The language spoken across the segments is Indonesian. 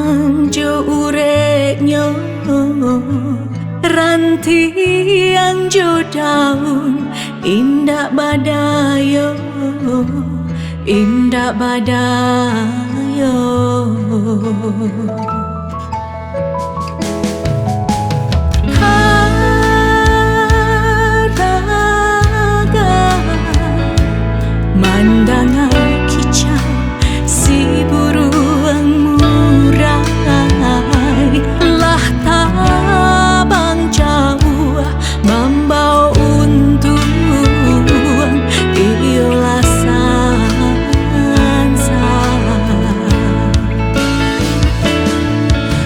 Tuhan jo urepnya rantiang jo daun indah badayo, indah badayo. Mandangan kicau si burung murai, lah tabang jauh membawa untung iolah sansa.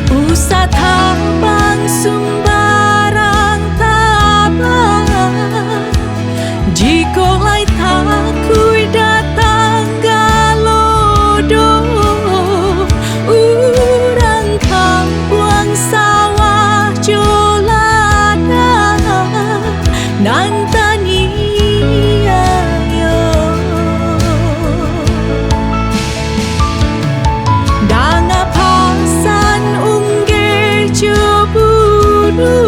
Usah tabang sumbarang tabang, jika lai takui datang galodo, urang kampung sawah jolada nantani ayo. Danga pasan ungge jeburu,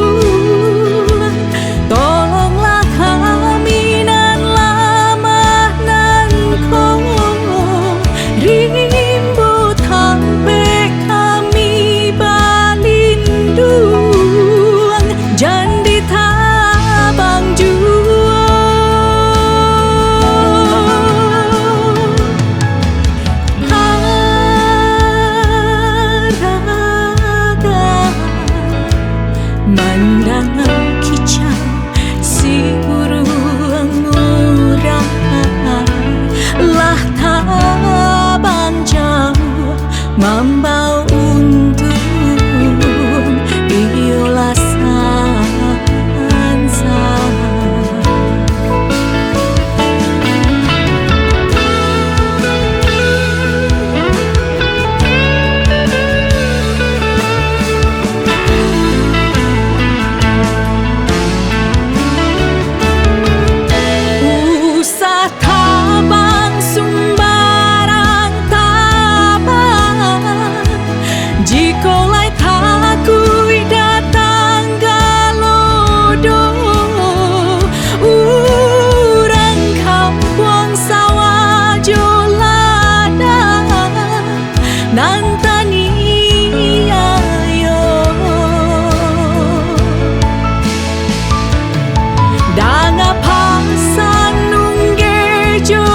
tolonglah kami nan lamah nan kau rimbo sampai kami balinduang jandi tabang jua. Mandangan kicau si burung murai, lah tabang jauh membawa untung iolah sansa. Usah tabang sumbarang tabang, jika lai takui datang galodo, urang kampung sawah jolada nantani ayo. Danga pasan nungge jo